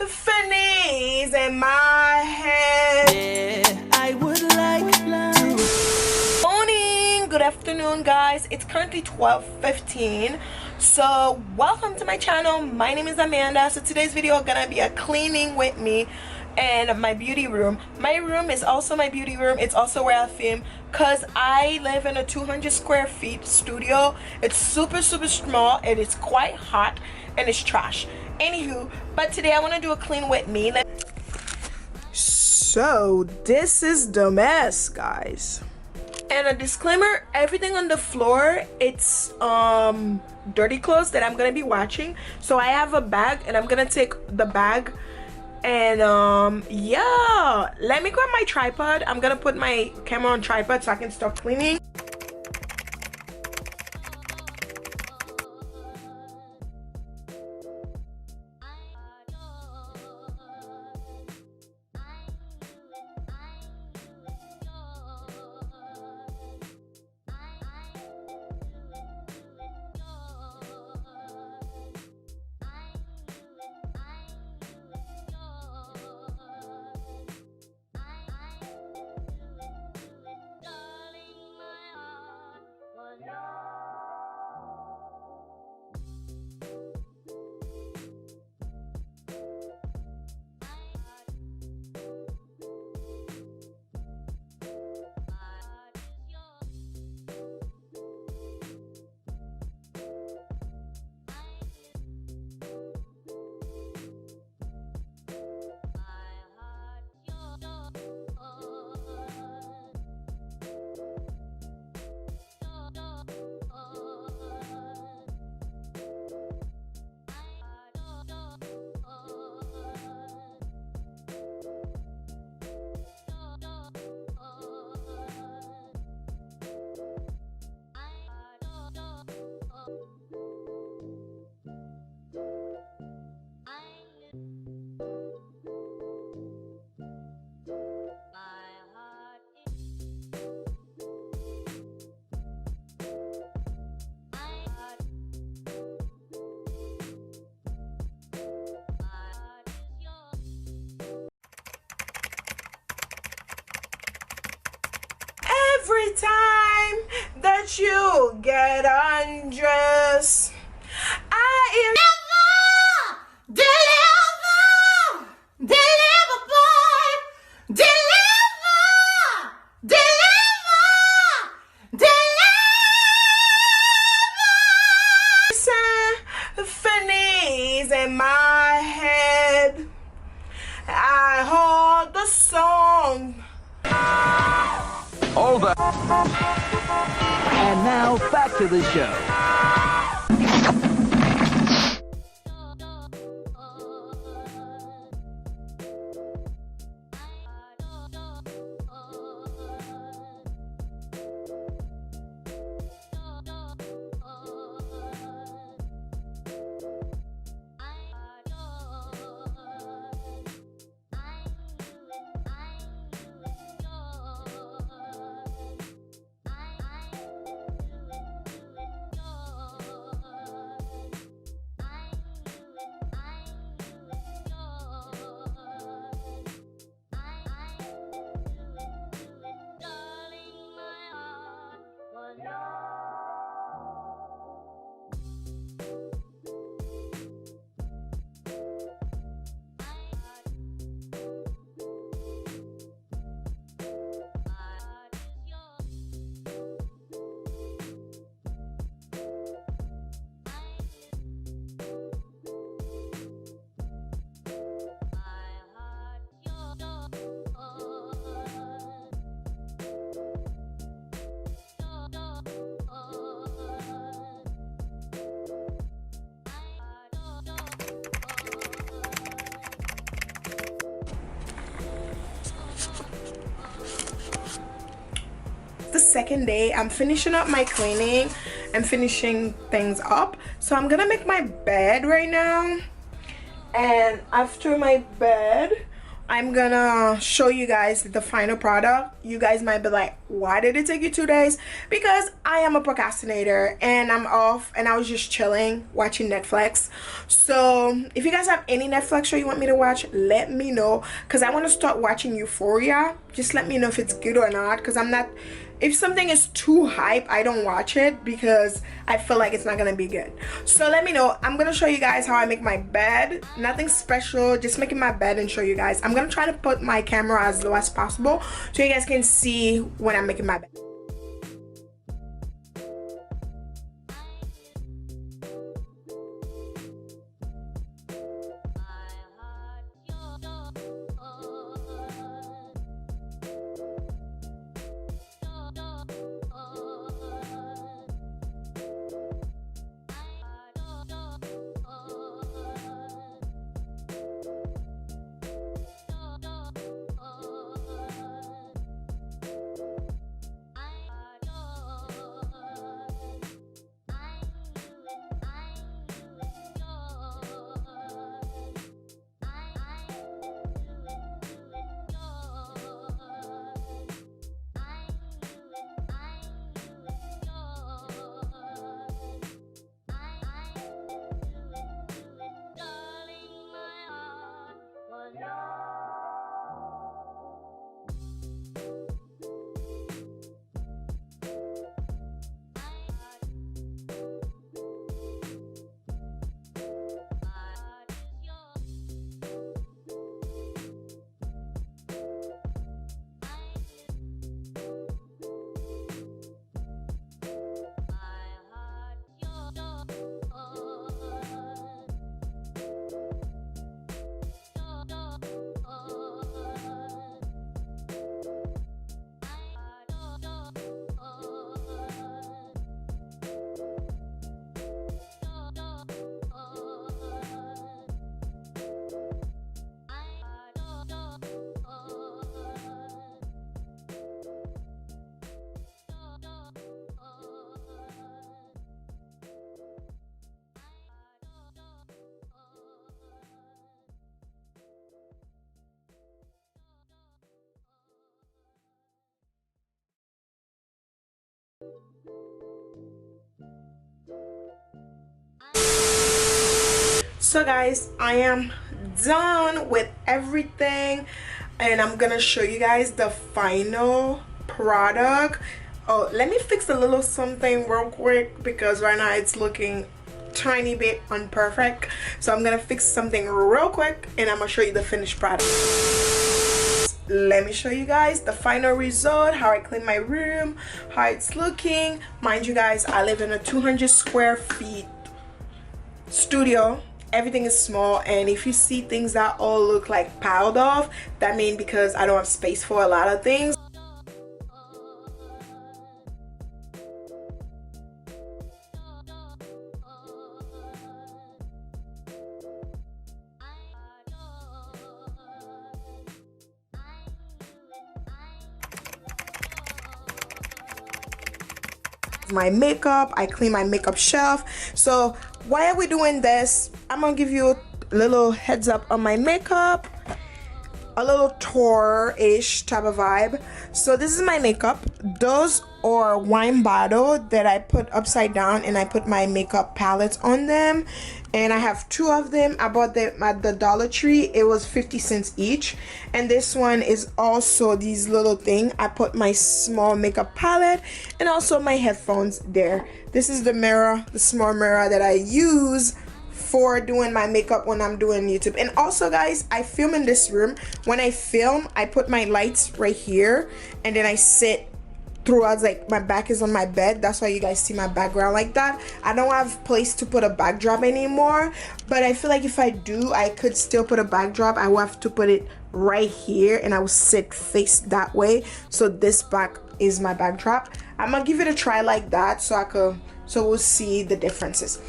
Fanny's in my head. Yeah, I would like to. Morning, good afternoon, guys. It's currently 12:15. So welcome to my channel. My name is Amanda. So today's video gonna be a cleaning with me and my beauty room. My room is also my beauty room. It's also where I film because I live in a 200 square feet studio. It's super small and it's quite hot and it's trash. Anywho, but today I want to do a clean with me. So this is the mess, guys. And a disclaimer, everything on the floor, it's dirty clothes that I'm gonna be washing. So I have a bag and I'm gonna take the bag and yeah, let me grab my tripod. I'm gonna put my camera on tripod so I can start cleaning. Every time that you get undressed, I am Deliver, boy, deliver, symphonies in my head. I hold the song. Hold up. And now back to the show. The second day, I'm finishing up my cleaning and finishing things up, so I'm gonna make my bed right now. And after my bed, I'm gonna show you guys the final product. You guys might be like, why did it take you 2 days? Because I am a procrastinator and I'm off and I was just chilling watching Netflix. So if you guys have any Netflix show you want me to watch, let me know, because I want to start watching Euphoria. Just let me know if it's good or not, because I'm not, if something is too hype, I don't watch it because I feel like it's not gonna be good. So let me know. I'm gonna show you guys how I make my bed. Nothing special, just making my bed and show you guys. I'm gonna try to put my camera as low as possible so you guys can see when I'm making my bed. So guys, I am done with everything and I'm gonna show you guys the final product. Oh, let me fix a little something real quick because right now it's looking tiny bit unperfect. So I'm gonna fix something real quick and I'm gonna show you the finished product. Let me show you guys the final result, how I clean my room, how it's looking. Mind you guys, I live in a 200 square feet studio. Everything is small, and if you see things that all look like piled off, that means because I don't have space for a lot of things. My makeup, I clean my makeup shelf. So why are we doing this? I'm gonna give you a little heads up on my makeup, a little tour-ish type of vibe. So this is my makeup. Those are wine bottle that I put upside down and I put my makeup palettes on them, and I have 2 of them. I bought them at the Dollar Tree. It was 50 cents each. And this one is also these little thing. I put my small makeup palette and also my headphones there. This is the mirror, the small mirror that I use for doing my makeup when I'm doing YouTube. And also guys, I film in this room. When I film, I put my lights right here and then I sit throughout, like my back is on my bed. That's why you guys see my background like that. I don't have place to put a backdrop anymore, but I feel like if I do, I could still put a backdrop. I will have to put it right here and I will sit face that way, so this back is my backdrop. I'm gonna give it a try like that so we'll see the differences.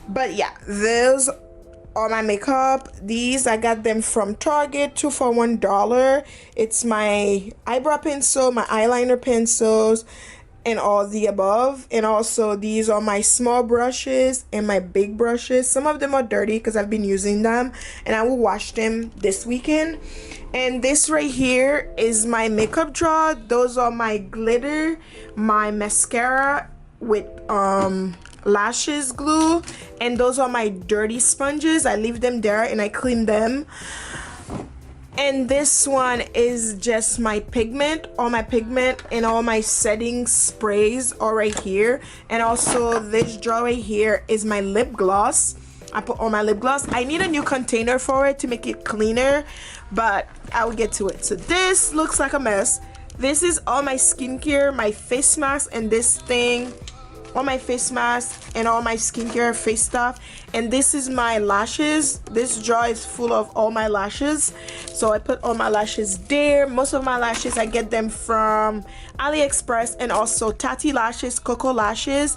But yeah, those are my makeup. These I got them from Target, 2 for $1. It's my eyebrow pencil, my eyeliner pencils, and all the above. And also these are my small brushes and my big brushes. Some of them are dirty because I've been using them, and I will wash them this weekend. And this right here is my makeup drawer. Those are my glitter, my mascara with lashes glue, and those are my dirty sponges. I leave them there and I clean them. And this one is just my pigment. All my pigment and all my setting sprays are right here. And also this drawer right here is my lip gloss. I put all my lip gloss. I need a new container for it to make it cleaner, but I will get to it. So this looks like a mess. This is all my skincare, my face mask, and this thing, all my face masks and all my skincare face stuff. And this is my lashes. This drawer is full of all my lashes, so I put all my lashes there. Most of my lashes I get them from AliExpress, and also Tati lashes, Coco lashes,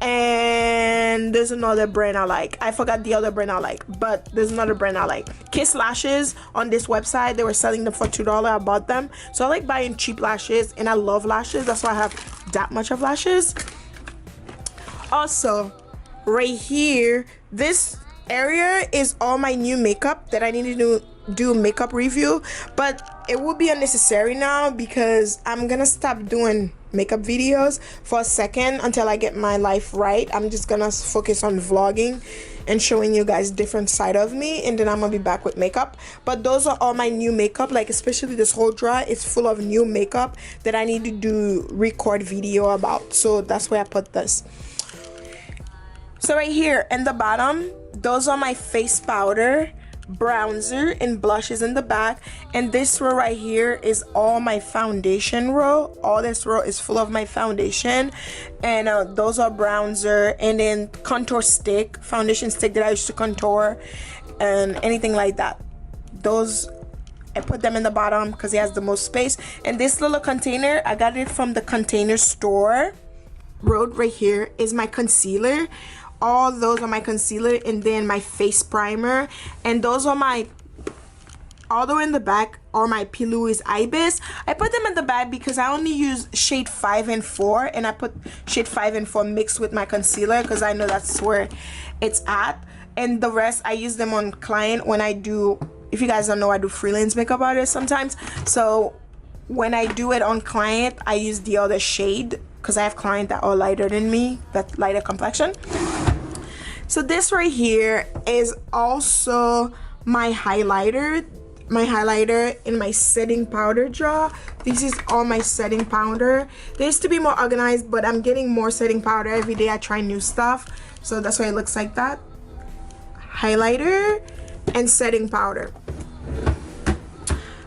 and there's another brand I like. I forgot the other brand I like, but there's another brand I like. Kiss lashes on this website, they were selling them for $2. I bought them. So I like buying cheap lashes, and I love lashes. That's why I have that much of lashes. Also, right here, this area is all my new makeup that I need to do makeup review, but it will be unnecessary now because I'm gonna stop doing makeup videos for a second until I get my life right. I'm just gonna focus on vlogging and showing you guys different side of me, and then I'm gonna be back with makeup. But those are all my new makeup, like especially this whole drawer is full of new makeup that I need to do record video about, so that's where I put this. So right here in the bottom, those are my face powder, bronzer, and blushes in the back. And this row right here is all my foundation row. All this row is full of my foundation, and those are bronzer, and then contour stick, foundation stick that I used to contour, and anything like that. Those I put them in the bottom because it has the most space. And this little container, I got it from the Container Store. Road right here is my concealer. All those are my concealer, and then my face primer, and those are my, all the way in the back are my P. Louise Ibis. I put them in the back because I only use shade 5 and 4, and I put shade 5 and 4 mixed with my concealer because I know that's where it's at. And the rest I use them on client when I do, if you guys don't know, I do freelance makeup artist sometimes. So when I do it on client, I use the other shade because I have clients that are lighter than me, that lighter complexion. So this right here is also my highlighter in my setting powder drawer. This is all my setting powder. They used to be more organized, but I'm getting more setting powder every day. I try new stuff, so that's why it looks like that. Highlighter and setting powder.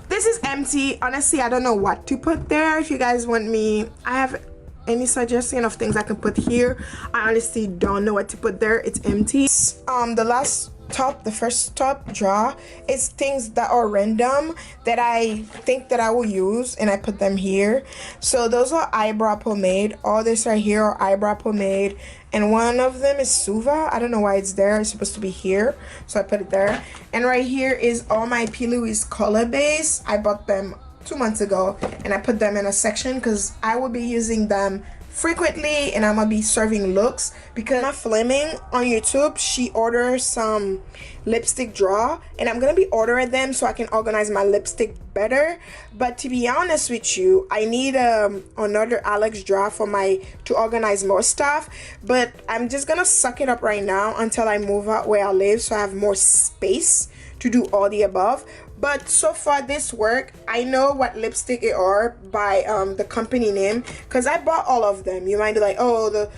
This is empty. Honestly, I don't know what to put there. If you guys want me, I have any suggestion of things I can put here, I honestly don't know what to put there. It's empty. The first top drawer is things that are random that I think that I will use, and I put them here. So those are eyebrow pomade. All this right here are eyebrow pomade, and one of them is Suva. I don't know why it's there. It's supposed to be here, so I put it there. And right here is all my P. Louise color base. I bought them 2 months ago, and I put them in a section because I will be using them frequently, and I'm gonna be serving looks because my Fleming on YouTube, she orders some lipstick drawer, and I'm gonna be ordering them so I can organize my lipstick better. But to be honest with you, I need another Alex drawer to organize more stuff, but I'm just gonna suck it up right now until I move out where I live so I have more space to do all the above. But so far this work, I know what lipstick it are by the company name because I bought all of them. You might be like, oh,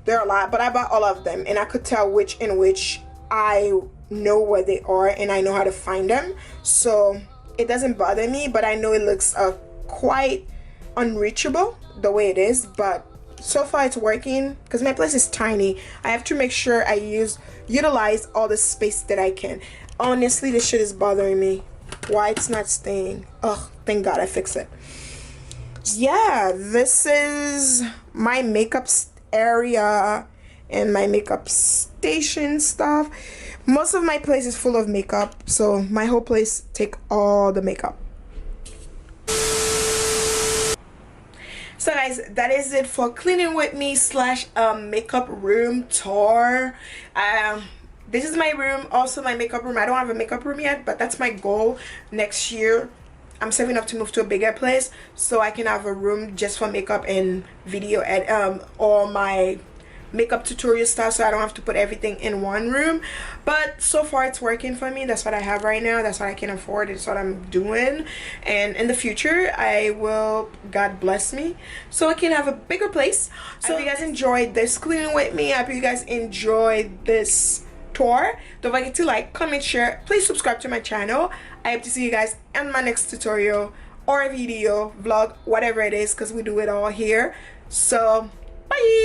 there are a lot, but I bought all of them, and I could tell which in which I know where they are and I know how to find them, so it doesn't bother me. But I know it looks quite unreachable the way it is, but so far it's working because my place is tiny. I have to make sure I utilize all the space that I can. Honestly, this shit is bothering me. Why it's not staying? Oh, thank God I fixed it. Yeah, this is my makeup area and my makeup station stuff. Most of my place is full of makeup, so my whole place take all the makeup. So guys, that is it for cleaning with me slash makeup room tour. This is my room, also my makeup room. I don't have a makeup room yet, but that's my goal next year. I'm saving up to move to a bigger place so I can have a room just for makeup and video at all my makeup tutorial stuff, so I don't have to put everything in one room. But so far it's working for me. That's what I have right now. That's what I can afford. It's what I'm doing, and in the future I will, God bless me, so I can have a bigger place. So if you guys enjoyed this cleaning with me, I hope you guys enjoyed this tour. Don't forget to like, comment, share. Please subscribe to my channel. I hope to see you guys in my next tutorial or video, vlog, whatever it is, because we do it all here. So bye.